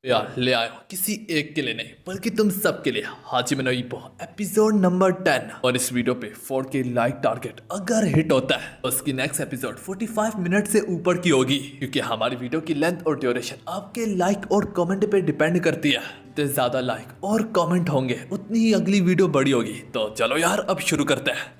यार ले आयो किसी एक के लिए नहीं बल्कि तुम सब के लिए हाजिर में ईपो एपिसोड नंबर 10। और इस वीडियो पे 4K लाइक टारगेट अगर हिट होता है तो उसकी नेक्स्ट एपिसोड 45 मिनट से ऊपर की होगी, क्योंकि हमारी वीडियो की लेंथ और ड्यूरेशन आपके लाइक और कमेंट पे डिपेंड करती है। जितने ज्यादा लाइक और कमेंट होंगे उतनी ही अगली वीडियो बड़ी होगी। तो चलो यार अब शुरू करते हैं।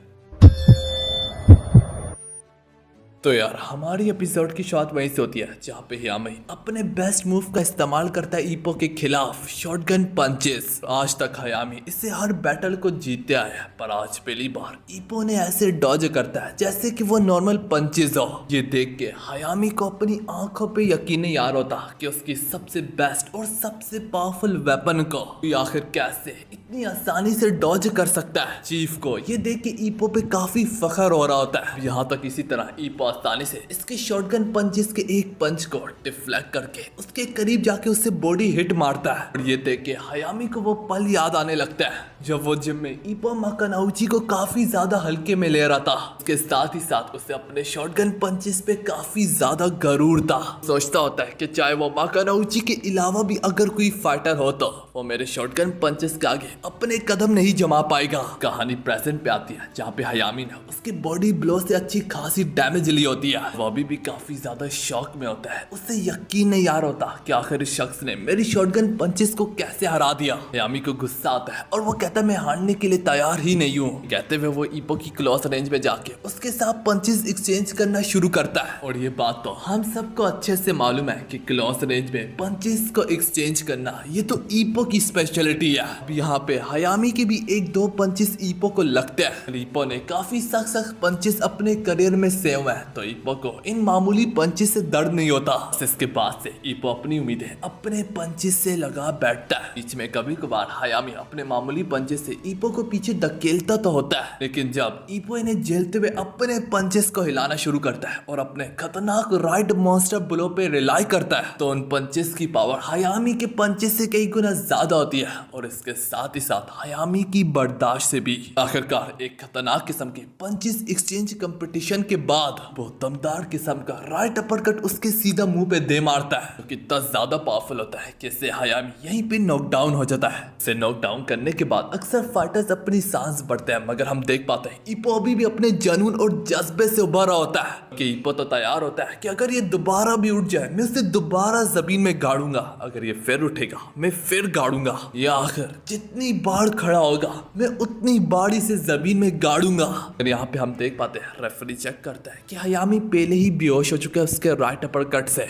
तो यार हमारी एपिसोड की शुरुआत वहीं से होती है जहाँ पे यामी अपने बेस्ट मूव का इस्तेमाल करता है ईपो के खिलाफ शॉटगन पंचेस। आज तक हयामी इससे हर बैटल को जीतते आया है, पर आज पहली बार ईपो ने ऐसे डॉज करता है जैसे कि वो नॉर्मल पंचेस हो। ये देख के हयामी को अपनी आंखों पे यकीन नहीं आ रहा होता कि उसकी सबसे बेस्ट और सबसे पावरफुल वेपन को ये आखिर कैसे इतनी आसानी से डॉज कर सकता है। चीफ को ये देख के ईपो पे काफी फख्र हो रहा होता है। यहाँ तक इसी तरह ईपो आसानी से इसके शॉटगन पंचेस के एक पंच को डिफ्लेक्ट करके उसके करीब जाके उससे बॉडी हिट मारता है। और ये देख के हयामी को वो पल याद आने लगता है जब वो जिम में ईपो माकानाउची को काफी ज्यादा हल्के में ले रहा था। उसके साथ ही साथ उसे अपने शॉटगन पंचेस पे काफी ज्यादा गरूर था। सोचता होता है कि चाहे वो माकानाउची के अलावा भी अगर कोई फाइटर हो तो वो मेरे शॉटगन पंचेस के आगे अपने कदम नहीं जमा पाएगा। कहानी प्रेजेंट पे आती है जहाँ पे हयामी ने उसके बॉडी ब्लो से अच्छी खासी डैमेज ली होती है। वो अभी भी काफी ज्यादा शॉक में होता है। उसे यकीन नहीं आ रहा होता कि आखिर इस शख्स ने मेरी शॉटगन पंचेस को कैसे हरा दिया। हयामी को गुस्सा आता है और वो कहता है मैं हारने के लिए तैयार ही नहीं हूँ। कहते हुए वो ईपो की क्लोज रेंज में जाके उसके साथ पंचेस एक्सचेंज करना शुरू करता है। और ये बात तो हम सबको अच्छे से मालूम है कि क्लोज रेंज में पंचेस को एक्सचेंज करना ये तो ईपो की स्पेशलिटी है। अब यहाँ पे हयामी के भी एक दो पंचेस ईपो को लगते हैं। ईपो ने काफी सख्त पंचेस अपने करियर में सेव है तो ईपो को इन मामूली पंचेस से दर्द नहीं होता। इसके बाद से ईपो अपनी उम्मीदें अपने पंचेस से लगा बैठता है। बीच में कभी कभार हयामी अपने मामूली पंचेस से ईपो को पीछे धकेलता तो होता है, लेकिन जब ईपो इन्हें झेलते हुए अपने पंचेस को हिलाना शुरू करता है और अपने खतरनाक राइट मॉन्स्टर ब्लो पे रिलाई करता है तो उन पंचेस की पावर हयामी के पंचेस से कई गुना ज्यादा होती है। और इसके साथ ही साथ हयामी की बर्दाश्त से भी आखिरकार एक खतरनाक किस्म के पंचेस एक्सचेंज कंपटीशन के बाद बहुत दमदार किस्म का राइट अपरकट उसके सीधा मुंह पे दे मारता है, जो कि इतना ज्यादा पावरफुल होता है कि इससे हयामी यहीं पे नॉकडाउन हो जाता है। इसे नॉकडाउन करने के बाद अक्सर फाइटर्स अपनी सांस बढ़ते हैं, मगर हम देख पाते हैं ईपो अभी भी अपने जुनून और जज्बे से उभर रहा होता है कि ईपो तो तैयार होता है कि अगर ये दोबारा भी उठ जाए मैं उसे दोबारा जमीन में गाड़ूंगा, अगर ये फिर उठेगा मैं फिर गाड़ूंगा, या आखिर जितनी बार खड़ा होगा मैं उतनी बार इसे जमीन में गाड़ूंगा। और यहाँ पे हम देख पाते हैं रेफरी चेक करता है कि हयामी पहले ही बेहोश हो चुका है उसके राइट अपर कट से।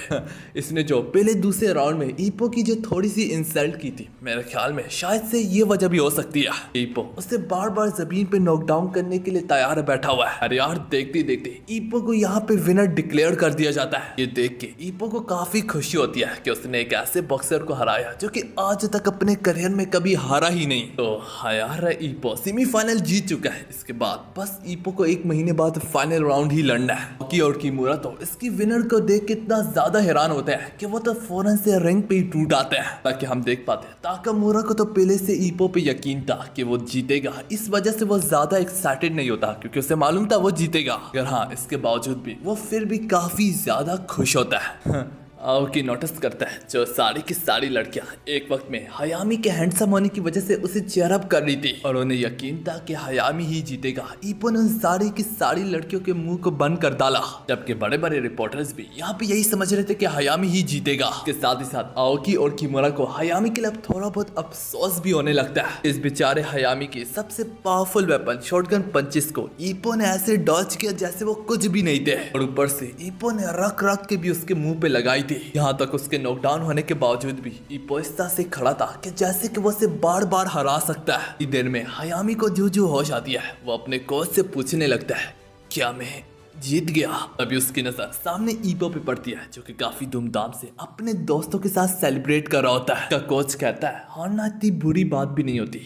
इसने जो पहले दूसरे राउंड में ईपो की जो थोड़ी सी इंसल्ट की थी, मेरे ख्याल में शायद से ये वजह भी हो सकती है। ईपो उसे बार बार जमीन पे नॉकडाउन करने के लिए तैयार बैठा हुआ है। अरे यार देखते देखते ईपो को यहाँ पे विनर डिक्लेयर कर दिया जाता है। ये देख के ईपो को काफी खुशी होती है कि उसने एक ऐसे बॉक्सर को हराया जो कि आज तक अपने करियर में कभी हारा ही नहीं। तो हाँ यार ईपो सेमीफाइनल जीत चुका है। इसके बाद बस ईपो को एक महीने बाद फाइनल राउंड ही लड़ना है। और किमोरा तो इसकी विनर को देख के इतना ज्यादा हैरान होता है कि वो तो फौरन से रिंग पे ही टूट आते हैं। ताकि हम देख पाते हैं ताकामुरा को तो पहले से ईपो पे यकीन था कि वो जीतेगा, इस वजह से वो ज्यादा एक्साइटेड नहीं होता क्योंकि उसे मालूम था वो जीतेगा। अगर हाँ इसके बावजूद भी वो फिर भी काफी ज्यादा खुश होता है। आओकी नोटिस करता है जो सारी की सारी लड़कियां एक वक्त में हयामी के हैंडसम होने की वजह से उसे चेयर अप कर रही थी और उन्हें यकीन था कि हयामी ही जीतेगा। ईपो ने उन सारी की सारी लड़कियों के मुंह को बंद कर डाला, जबकि बड़े बड़े रिपोर्टर्स भी यहाँ पे यही समझ रहे थे कि हयामी ही जीतेगा। इसके साथ ही साथ आओकी और किमोरा को हयामी के लिए थोड़ा बहुत अफसोस भी होने लगता है। इस बेचारे हयामी की सबसे पावरफुल वेपन शॉटगन पंचेस को ईपो ने ऐसे डॉज किया जैसे वो कुछ भी नहीं थे, और ऊपर से ईपो ने रख रख के भी उसके मुंह पे लगाई। यहाँ तक उसके नॉकडाउन होने के बावजूद भी ईपो इस तरह से खड़ा था कि जैसे कि वो उसे बार बार हरा सकता है। इतनी देर में हयामी को जो होश आती है वो अपने कोच से पूछने लगता है क्या मैं जीत गया। अभी उसकी नजर सामने ईपो पे पड़ती है जो कि काफी धूमधाम से अपने दोस्तों के साथ सेलिब्रेट कर रहा होता है। का कोच कहता है हारना इतनी बुरी बात भी नहीं होती,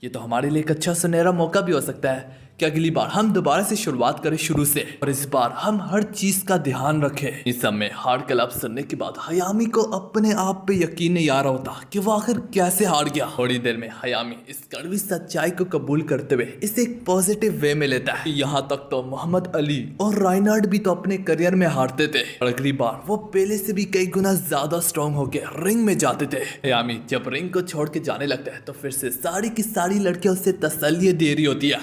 ये तो हमारे लिए एक अच्छा सुनहरा मौका भी हो सकता है कि अगली बार हम दोबारा से शुरुआत करें शुरू से, और इस बार हम हर चीज का ध्यान रखें। इस समय हार का लफ्ज सुनने के बाद हयामी को अपने आप पे यकीन नहीं आ रहा होता कि वो आखिर कैसे हार गया। थोड़ी देर में हयामी इस कड़वी सच्चाई को कबूल करते हुए इसे एक पॉजिटिव वे में लेता है। यहाँ तक तो मोहम्मद अली और राइनार्ड भी तो अपने करियर में हारते थे, और अगली बार वो पहले से भी कई गुना ज्यादा स्ट्रॉन्ग होके रिंग में जाते थे। हयामी जब रिंग को छोड़ के जाने लगता है तो फिर से सारी की सारी लड़कियां उससे तसल्ली दे रही होती है,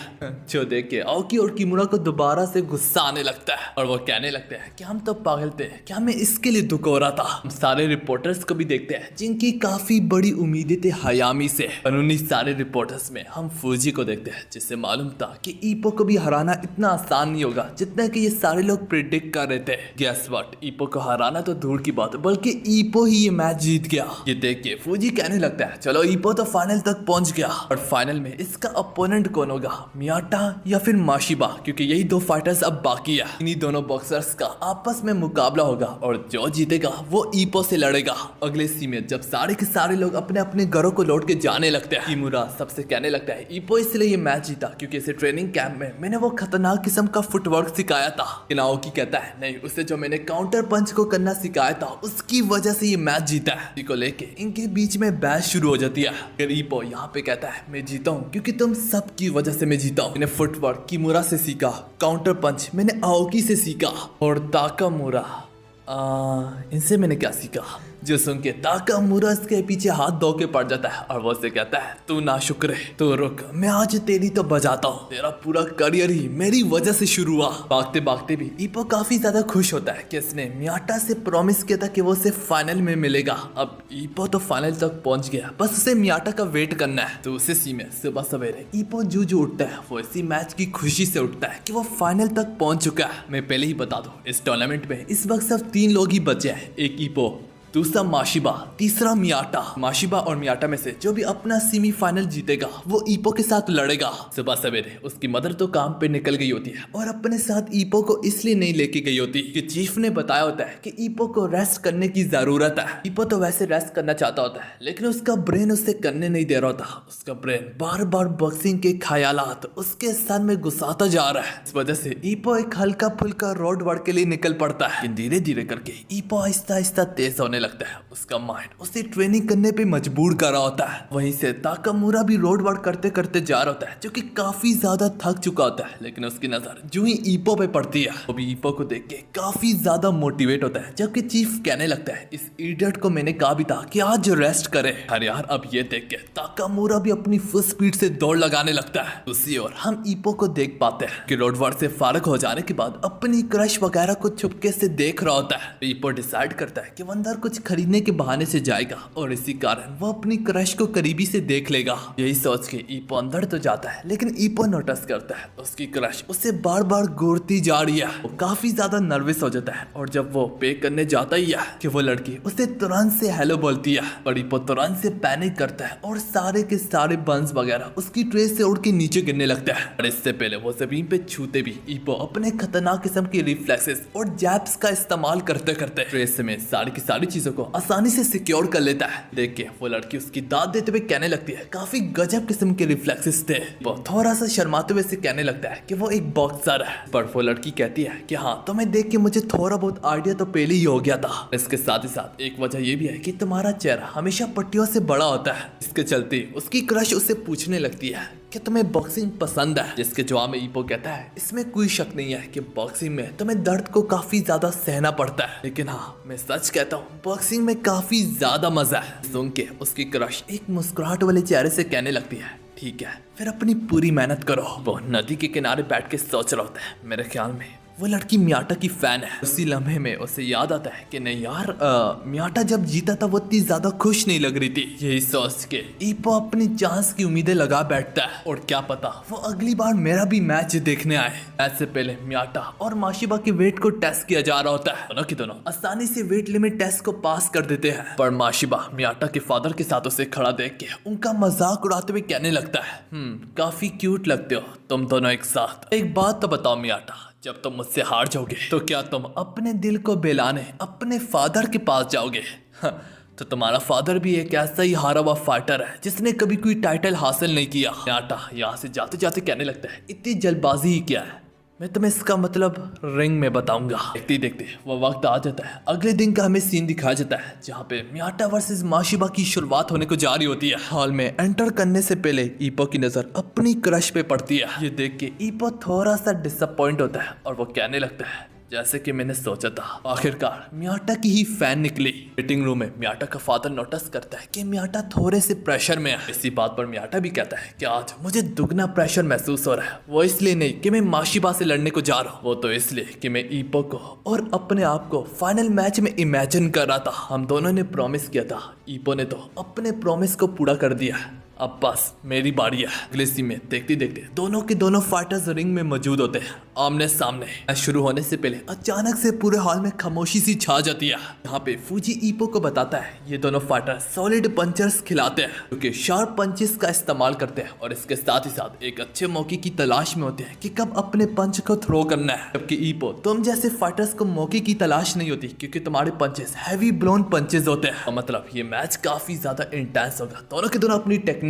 जो देख के आओकी और किमुरा को दोबारा से गुस्सा आने लगता है और वो कहने लगते हैं कि हम तो पागल थे, क्या हमें इसके लिए दुख हो रहा था। हम सारे रिपोर्टर्स को भी देखते हैं जिनकी काफी बड़ी उम्मीदें थी हयामी से, और उन्हीं सारे रिपोर्टर्स में हम फूजी को देखते हैं जिससे मालूम था कि ईपो को भी हराना इतना आसान नहीं होगा जितना कि ये सारे लोग प्रिडिक्ट कर रहे थे। गेस व्हाट, ईपो को हराना तो दूर की बात है बल्कि ईपो ही ये मैच जीत गया। ये देख के फूजी कहने लगता है चलो ईपो तो फाइनल तक पहुंच गया, और फाइनल में इसका अपोनेंट कौन होगा, मियाटा या फिर माशिबा, क्योंकि यही दो फाइटर्स अब बाकी है। इन्हीं दोनों बॉक्सर्स का आपस में मुकाबला होगा और जो जीतेगा वो ईपो से लड़ेगा। अगले सी में जब सारे के सारे लोग अपने अपने घरों को लौट के जाने लगते हैं, किमुरा सबसे कहने लगता है ईपो इसलिए ये मैच जीता क्योंकि इसे ट्रेनिंग कैंप में मैंने वो खतरनाक किस्म का फुटवर्क सिखाया था। नाओकी कहता है नहीं, उसे जो मैंने काउंटर पंच को करना सिखाया था उसकी वजह से ये मैच जीता है। इसी को लेके इनके बीच में बहस शुरू हो जाती है। फिर ईपो यहाँ पे कहता है मैं जीता हूँ क्योंकि तुम सबकी वजह से मैं जीता हूँ। मैंने फुटवर्क किमुरा से सीखा, काउंटर पंच मैंने आओकी से सीखा, और ताकामुरा इनसे मैंने क्या सीखा। जो सुन के ताकामुरा इसके पीछे हाथ धो के पड़ जाता है और वो से कहता है तू नाशुक्र है, तू रुक, मैं आज तेरी तो बजाता हूँ। तेरा पूरा करियर ही मेरी वजह से शुरू हुआ। भागते भागते भी ईपो काफी ज्यादा खुश होता है कि इसने मियाटा से प्रॉमिस किया था कि वो उसे फाइनल में मिलेगा। अब ईपो तो फाइनल तक पहुंच गया, बस उसे मियाटा का वेट करना है। तो उसी सी में सुबह सवेरे ईपो जूझ उठता है। वो इसी मैच की खुशी से उठता है कि वो फाइनल तक पहुंच चुका है। मैं पहले ही बता दूं, इस टूर्नामेंट में इस वक्त सिर्फ 3 लोग ही बचे हैं, एक ईपो, दूसरा माशिबा, तीसरा मियाटा। माशिबा और मियाटा में से जो भी अपना सेमीफाइनल जीतेगा वो ईपो के साथ लड़ेगा। सुबह सवेरे उसकी मदर तो काम पे निकल गई होती है और अपने साथ ईपो को इसलिए नहीं लेके गई होती कि चीफ ने बताया होता है कि ईपो को रेस्ट करने की जरूरत है। ईपो तो वैसे रेस्ट करना चाहता होता है लेकिन उसका ब्रेन उसे करने नहीं दे रहा होता। उसका ब्रेन बार बार बॉक्सिंग के ख्यालात उसके सर में घुसाता जा रहा है। इस वजह से ईपो एक हल्का फुल्का रोड वर्क के लिए निकल पड़ता है। धीरे धीरे करके ईपो आहिस्ता आहिस्ता तेज होने लगता है। उसका माइंड उसे ट्रेनिंग करने पे मजबूर कर रहा होता है। वहीं से ताकामुरा भी रोड वर्क करते करते जा रहा होता है जो कि काफी ज्यादा थक चुका होता है, लेकिन उसकी नजर जो ही ईपो पे पड़ती है वो भी ईपो को देख के काफी ज्यादा मोटिवेट होता है। जबकि चीफ कहने लगता है इस इडियट को मैंने कहा भी था कि आज रेस्ट करे। अरे यार, अब ये देख के ताकामुरा भी अपनी फुल स्पीड से दौड़ लगाने लगता है। दूसरी ओर हम ईपो को देख पाते हैं कि रोड वर्क से फारग हो जाने के बाद अपनी क्रश वगैरह को छुपके से देख रहा होता है। ईपो डिसाइड करता है कि वो अंदर कुछ खरीदने के बहाने से जाएगा और इसी कारण वो अपनी क्रश को करीबी से देख लेगा। यही सोच के ईपो अंदर तो जाता है लेकिन ईपो नोटिस करता है उसकी क्रश उसे बार बार घूरती जा रही है। वो काफी ज्यादा नर्वस हो जाता है और जब वो पे करने जाता ही है कि वो लड़की उसे तुरंत से हेलो बोलती है, पर ईपो तुरंत से पैनिक करता है और सारे के सारे बंस वगैरह उसकी ट्रे से उड़ के नीचे गिरने लगता है। और इससे पहले वो जमीन पे छूते भी ईपो अपने खतरनाक किस्म के रिफ्लेक्सेस और जैब्स का इस्तेमाल करते करते ट्रे में सारी की सारी चीजों को आसानी से सिक्योर कर लेता है। देख के वो लड़की उसकी दाद देते हुए कहने लगती है काफी गजब किस्म के रिफ्लेक्सेस थे। वो थोड़ा सा शर्माते हुए से कहने लगता है कि वो एक बॉक्सर है, पर वो लड़की कहती है कि हाँ, तुम्हें देख के मुझे थोड़ा बहुत आइडिया तो पहले ही हो गया था। इसके साथ ही साथ एक वजह ये भी है कि तुम्हारा चेहरा हमेशा पट्टियों से बड़ा होता है। इसके चलते उसकी क्रश उससे पूछने लगती है कि तुम्हें बॉक्सिंग पसंद है, जिसके जवाब में ईपो कहता है इसमें कोई शक नहीं है कि बॉक्सिंग में तुम्हें दर्द को काफी ज्यादा सहना पड़ता है, लेकिन हाँ, मैं सच कहता हूँ बॉक्सिंग में काफी ज्यादा मजा है। सुन के उसकी क्रश एक मुस्कुराहट वाले चेहरे से कहने लगती है ठीक है, फिर अपनी पूरी मेहनत करो। वो नदी के किनारे बैठ के सोच रहा होता है मेरे ख्याल में वो लड़की मियाटा की फैन है। उसी लम्हे में उसे याद आता है कि नहीं यार, मियाटा जब जीता था वो इतनी ज्यादा खुश नहीं लग रही थी। यही सोच के ईपो अपनी चांस की उम्मीदें लगा बैठता है और क्या पता वो अगली बार मेरा भी मैच देखने आए। ऐसे पहले मियाटा और माशिबा के वेट को टेस्ट किया जा रहा होता है। दोनों की दोनों आसानी से वेट लिमिट टेस्ट को पास कर देते हैं, पर माशिबा मियाटा के फादर के साथ उसे खड़ा देख के उनका मजाक उड़ाते हुए कहने लगता है काफी क्यूट लगते हो तुम दोनों एक साथ। एक बात तो बताओ मियाटा, जब तुम मुझसे हार जाओगे तो क्या तुम अपने दिल को बहलाने अपने फादर के पास जाओगे? तो तुम्हारा फादर भी एक ऐसा ही हारा हुआ फाइटर है जिसने कभी कोई टाइटल हासिल नहीं किया। मियाटा यहाँ से जाते जाते कहने लगता है, इतनी जल्दबाजी ही क्या है, मैं तुम्हें इसका मतलब रिंग में बताऊंगा। देखते ही देखते वो वक्त आ जाता है। अगले दिन का हमें सीन दिखाया जाता है जहाँ पे मियाटा वर्सेस माशिबा की शुरुआत होने को जारी होती है। हॉल में एंटर करने से पहले ईपो की नजर अपनी क्रश पे पड़ती है। ये देख के ईपो थोड़ा सा डिसअपॉइंट होता है और वो कहने लगता है, जैसे कि मैंने सोचा था, आखिरकार मियाटा की ही फैन निकली। मीटिंग रूम में मियाटा का फादर नोटिस करता है कि मियाटा थोड़े से प्रेशर में है। इसी बात पर मियाटा भी कहता है कि आज मुझे दुगना प्रेशर महसूस हो रहा है। वो इसलिए नहीं कि मैं माशिबा से लड़ने को जा रहा हूँ, वो तो इसलिए कि मैं ईपो को और अपने आप को फाइनल मैच में इमेजिन कर रहा था। हम दोनों ने प्रॉमिस किया था, ईपो ने तो अपने प्रॉमिस को पूरा कर दिया। अब बस मेरी बारी है। अगले सीन में देखते देखते दोनों के दोनों फाइटर्स रिंग में मौजूद होते हैं आमने सामने। मैच शुरू होने से पहले अचानक से पूरे हॉल में खामोशी सी छा जाती है। यहाँ पे फूजी ईपो को बताता है ये दोनों फाइटर सॉलिड पंचर्स खिलाते हैं क्योंकि शार्प पंचेस का इस्तेमाल करते हैं और इसके साथ ही साथ एक अच्छे मौके की तलाश में होते हैं कि कब अपने पंच को थ्रो करना है। जबकि ईपो, तुम जैसे फाइटर्स को मौके की तलाश नहीं होती क्योंकि तुम्हारे पंचेस हैवी ब्लोन पंचेस होते हैं। मतलब ये मैच काफी ज्यादा इंटेंस होगा। दोनों के दोनों अपनी टेक्निक्स,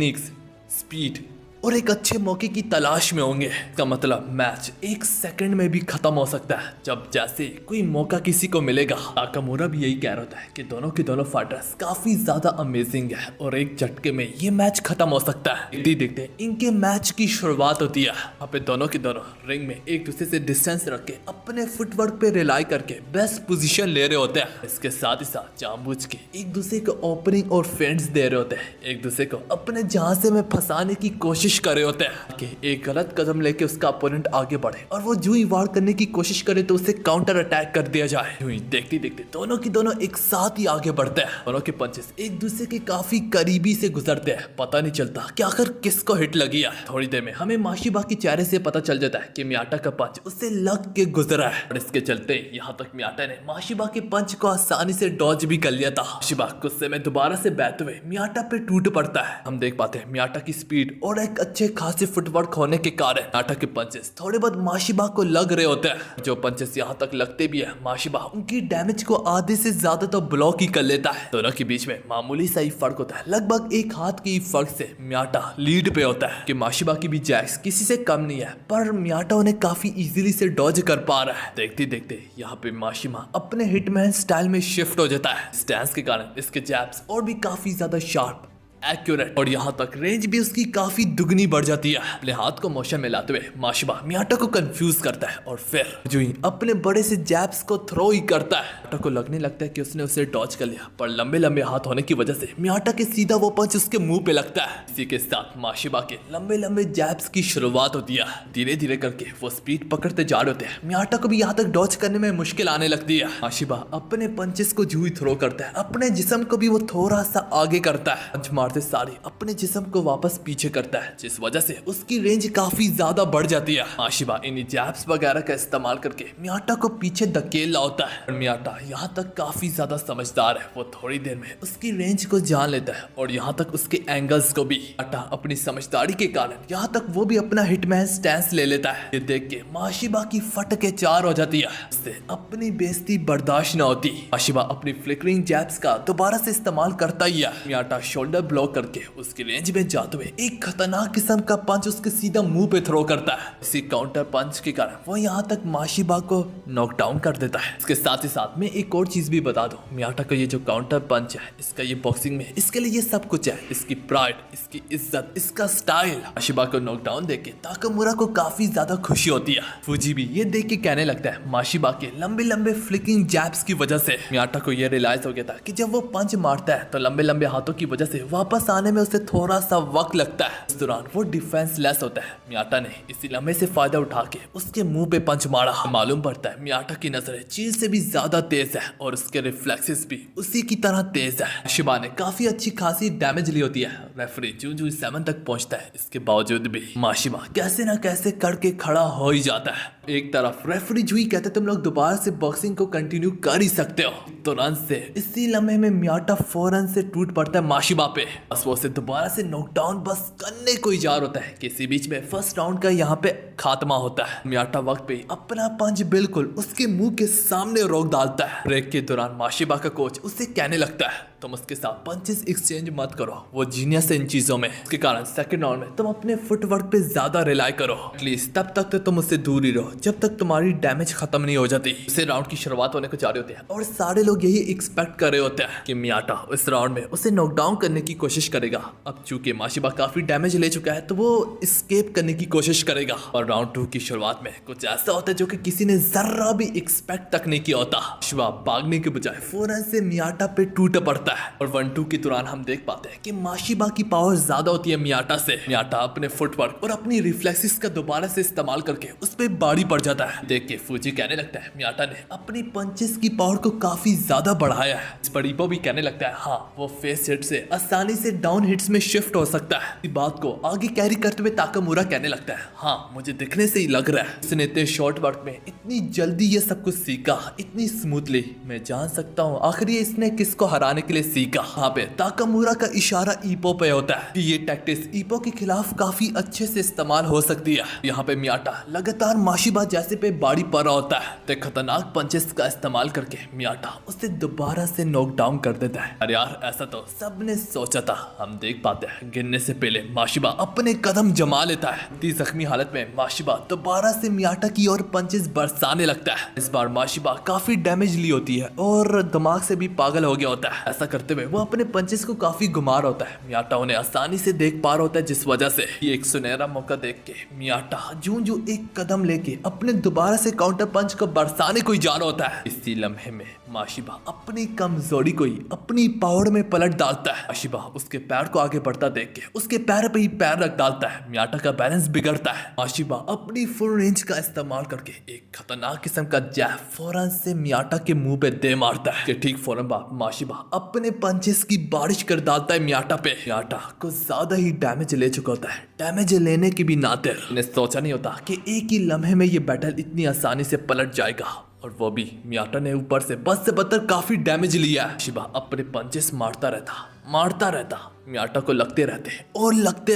स्पीड और एक अच्छे मौके की तलाश में होंगे। इसका मतलब मैच एक सेकंड में भी खत्म हो सकता है जब जैसे कोई मौका किसी को मिलेगा। नाकामुरा भी यही कह रहा होता है कि दोनों के दोनों फाइटर्स काफी ज्यादा अमेजिंग है और एक झटके में ये मैच खत्म हो सकता है। देखते देखते इनके मैच की शुरुआत होती है। यहाँ पे दोनों के दोनों रिंग में एक दूसरे से डिस्टेंस रख के अपने फुटवर्क पे रिलाई करके बेस्ट पोजीशन ले रहे होते हैं। इसके साथ ही साथ जानबूझ के एक दूसरे को ओपनिंग और फेंट्स दे रहे होते हैं, एक दूसरे को अपने झांसे में फंसाने की कोशिश कर रहे होते हैं कि एक गलत कदम लेके उसका अपोनेंट आगे बढ़े और वो जो ही वार करने की कोशिश करे तो उसे काउंटर अटैक कर दिया जाए। यूं ही देखते देखते दोनों की दोनों एक साथ ही आगे बढ़ते हैं। दोनों के पंचेस एक दूसरे के काफी करीबी से गुजरते हैं। पता नहीं चलता कि आखिर किसको हिट लगी है। थोड़ी देर में हमें माशिबा के चेहरे से पता चल जाता है कि मियाटा का पंच उससे लग के गुजरा है और इसके चलते यहाँ तक मियाटा ने माशिबा के पंच को आसानी से डॉज भी कर लिया था। माशिबा गुस्से में दोबारा से बैठते हुए मियाटा पे टूट पड़ता है। हम देख पाते हैं मियाटा की स्पीड और एक अच्छे खासी फुटवर्क होने के कारण मियाटा के पंचेस थोड़े बहुत माशिबा को लग रहे होते हैं। जो पंचेस यहाँ तक लगते भी है, माशिबा उनकी डैमेज को आधे से ज्यादा तो ब्लॉक ही कर लेता है। दोनों के बीच में मामूली सा ही फर्क होता है, लगभग एक हाथ के फर्क से मियाटा लीड पे होता है कि माशिबा की भी जैक्स किसी से कम नहीं है, पर मियाटा उन्हें काफी इजीली से डॉज कर पा रहा है। देखते देखते यहाँ पे माशिबा अपने हिटमैन स्टाइल में शिफ्ट हो जाता है। स्टैंस के कारण इसके जैब्स और भी काफी ज्यादा शार्प, एक्यूरेट और यहाँ तक रेंज भी उसकी काफी दुगनी बढ़ जाती है। अपने हाथ को मोशन में लाते हुए माशिबा मियाटा को कंफ्यूज करता है और फिर जो ही अपने बड़े से जैब्स को थ्रो ही करता है। मियाटा को लगने लगता है कि उसने उसे डॉज कर लिया, पर लंबे लंबे हाथ होने की वजह से मियाटा के सीधा वो पंच उसके मुंह पे लगता है। इसी के साथ माशिबा के लंबे लंबे जैब्स की शुरुआत होती है। धीरे धीरे करके वो स्पीड पकड़ते जा रहे होते हैं। मियाटा को भी यहाँ तक डॉज करने में मुश्किल आने लगती है। माशिबा अपने पंचेस को जो ही थ्रो करता है, अपने जिस्म को भी वो थोड़ा सा आगे करता है। पंच मारते सारे अपने जिस्म को वापस पीछे करता है, जिस वजह से उसकी रेंज काफी ज्यादा बढ़ जाती है। माशिबा इन जैब्स वगैरह का इस्तेमाल करके मियाटा को पीछे धकेल लाता है और मियाटा यहाँ तक काफी ज्यादा समझदार है। वो थोड़ी देर में उसकी रेंज को जान लेता है और यहाँ तक उसके एंगल्स को भी। मियाटा अपनी समझदारी के कारण यहाँ तक वो भी अपना हिटमैन स्टैंस ले लेता है। ये देख के माशिबा की फट के चार हो जाती है, उससे अपनी बेइज्जती बर्दाश्त न होती। माशिबा अपनी फ्लिकरिंग जैब्स का दोबारा से इस्तेमाल करता ही है। मियाटा शोल्डर ब्लॉक करके उसकी रेंज में जाते हुए एक खतरनाक किस्म का पंच उसके सीधा मुंह पे थ्रो करता है। इसी काउंटर पंच के कारण वो यहाँ तक माशिबा को नॉकडाउन कर देता है। इसके साथ ही साथ मैं एक और चीज भी बता दूं, मियाटा का ये जो काउंटर पंच है, इसका ये बॉक्सिंग में इसके लिए ये सब कुछ है। इसकी प्राइड, इसकी इज्जत, इसका स्टाइल। माशिबा को नॉकडाउन देके ताकामुरा को काफी ज्यादा खुशी होती है। फूजी भी ये देख के कहने लगता है माशिबा के लंबे लंबे फ्लिकिंग जैब्स की वजह से। मियाटा को ये रियलाइज हो गया था कि जब वो पंच मारता है तो लंबे लंबे हाथों की वजह से वापस आने में उसे थोड़ा सा वक्त लगता है। इस दौरान वो डिफेंसलेस होता है। मियाटा ने इसी लम्हे से फायदा उठा के उसके मुंह पे पंच मारा। मालूम पड़ता है मियाटा की नजरें चील से भी ज्यादा तेज है और उसके रिफ्लेक्सेस भी उसी की तरह तेज है। शिबा ने काफी अच्छी खासी डैमेज ली होती है। रेफरी जून 7 तक पहुंचता है, इसके बावजूद भी माशिबा कैसे ना कैसे करके खड़ा हो ही जाता है। एक तरफ रेफरी जूही कहते तुम लोग दोबारा से बॉक्सिंग को कंटिन्यू कर ही सकते हो। तुरंत से इसी लम्हे में मियाटा फौरन से टूट पड़ता है माशिबा पे। बस वो उसे दोबारा से नॉकडाउन बस करने को ही जा होता है। किसी बीच में फर्स्ट राउंड का यहाँ पे खात्मा होता है। मियाटा वक्त पे अपना पंच बिल्कुल उसके मुंह के सामने रोक डालता है। ब्रेक के दौरान माशिबा का कोच उससे कहने लगता है तुम उसके साथ पंचेस एक्सचेंज मत करो, वो जीनियस है इन चीजों में। इसके कारण सेकंड राउंड में तुम अपने फुटवर्क पे ज्यादा रिलाई करो। एटलीस्ट तब तक तो तुम उससे दूर ही रहो जब तक तुम्हारी डैमेज खत्म नहीं हो जाती। इसे राउंड की शुरुआत होने को जा रही होती है और सारे लोग यही एक्सपेक्ट कर रहे होते हैं कि मियाटा इस राउंड में उसे नॉकडाउन करने की कोशिश करेगा। अब चूंकि माशिबा काफी डैमेज ले चुका है तो वो एस्केप करने की कोशिश करेगा। और राउंड 2 की शुरुआत में कुछ ऐसा होता है जो कि किसी ने जरा भी एक्सपेक्ट तक नहीं किया होता। माशिबा भागने के बजाय फौरन से मियाटा पे टूट पड़ता है और 1-2 के दौरान हम देख पाते हैं कि माशिबा की पावर ज्यादा होती है मियाटा से। मियाटा अपने फुटवर्क और अपनी रिफ्लेक्सिस का दोबारा से इस्तेमाल करके उस पे भारी पड़ जाता है। देख के फूजी कहने लगता है मियाटा ने अपनी पंचेस की पावर को काफी ज्यादा बढ़ाया है। इस पर ईपो भी कहने लगता है हाँ, वो फेस हिट से आसानी से डाउन हिट्स में शिफ्ट हो सकता है। इस बात को आगे कैरी करते हुए ताकामुरा कहने लगता है हाँ, मुझे दिखने से ही लग रहा है उसने इतने शॉर्ट वर्क में इतनी जल्दी ये सब कुछ सीखा, इतनी स्मूथली। मैं जान सकता हूँ आखिर ये इसने किसको हराने के लिए सीखा। यहाँ पे ताकामुरा का इशारा ईपो पे होता है कि ये टैक्टिक्स ईपो के खिलाफ काफी अच्छे से इस्तेमाल हो सकती है। यहाँ पे मियाटा लगातार माशिबा जैसे पे बाड़ी पर रहा होता है तो खतरनाक पंचेस का इस्तेमाल करके मियाटा उसे दोबारा से नॉकडाउन कर देता है। अरे यार, ऐसा तो सबने सोचा था। हम देख पाते हैं गिरने से पहले माशिबा अपने कदम जमा लेता है। इतनी जख्मी हालत में माशिबा दोबारा से मियाटा की ओर पंचेस बरसाने लगता है। इस बार माशिबा काफी डैमेज ली होती है और दिमाग से भी पागल हो गया होता है। ऐसा करते हुए वो अपने पंचेस को काफी घुमा रहा होता है। मियाटा उन्हें आसानी से देख पा रहा होता है, जिस वजह से ये एक सुनहरा मौका देख के मियाटा जूं एक कदम लेके अपने दोबारा से काउंटर पंच को बरसाने को ही जा रहा होता है। इसी लम्हे में माशिबा अपनी कमजोरी को ही अपनी पावर में पलट डालता है। माशिबा उसके पैर को आगे बढ़ता देख के उसके पैर पे ही पैर रख डालता है। मियाटा का बैलेंस बिगड़ता है। माशिबा अपनी फुल रेंज का इस्तेमाल करके एक खतरनाक किस्म का जैब फौरन से मियाटा के मुंह पे दे मारता है कि ठीक फौरन बाद माशिबा अपने पंचेस की बारिश कर डालता है मियाटा पे। मियाटा कुछ ज्यादा ही डैमेज ले चुका होता है। डैमेज लेने की भी नाते ने सोचा नहीं होता कि एक ही लम्हे में ये बैटल इतनी आसानी से पलट जाएगा। और वो भी मियाटा ने ऊपर से बस से बदतर काफी डैमेज लिया है। शिबा अपने पंचेस मारता रहता। मियाटा को लगते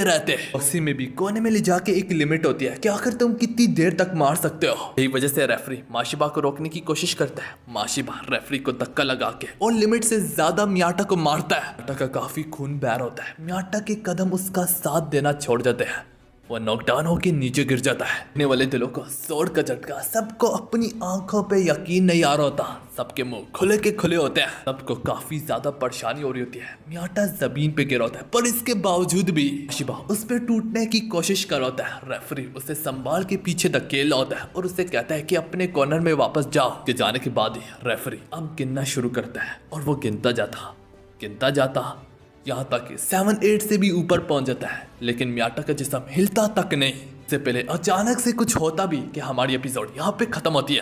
रहते। उसी में भी कोने में ले जाके एक लिमिट होती है कि आखिर तुम कितनी देर तक मार सकते हो। यही वजह से रेफरी माशिबा को रोकने की कोशिश करता है। माशिबा रेफरी को धक्का लगा के और लिमिट से ज्यादा मियाटा को मारता है। मियाटा का काफी खून बह होता है। मियाटा के कदम उसका साथ देना छोड़ जाते हैं। वो नॉकडाउन होके नीचे गिर जाता है। आने वाले दिलों को जोर का झटका। सबको अपनी आंखों पे यकीन नहीं आ रहा होता। सबके मुंह खुले के खुले होते हैं। सबको काफी ज्यादा परेशानी हो रही होती है। मियाटा जमीन पे गिरा होता है पर इसके बावजूद भी शिबा उस पे टूटने की कोशिश कर रहा होता है। रेफरी उसे संभाल के पीछे धकेल रहा होता है और उसे कहता है कि अपने कॉर्नर में वापस जाओ। के जाने के बाद ही रेफरी अब गिनना शुरू करता है और वो गिनता जाता यहाँ तक कि 7-8 से भी ऊपर पहुंच जाता है। लेकिन मियाटा का जिस्म हिलता तक नहीं। इससे पहले अचानक से कुछ होता भी कि हमारी एपिसोड यहाँ पे खत्म होती है।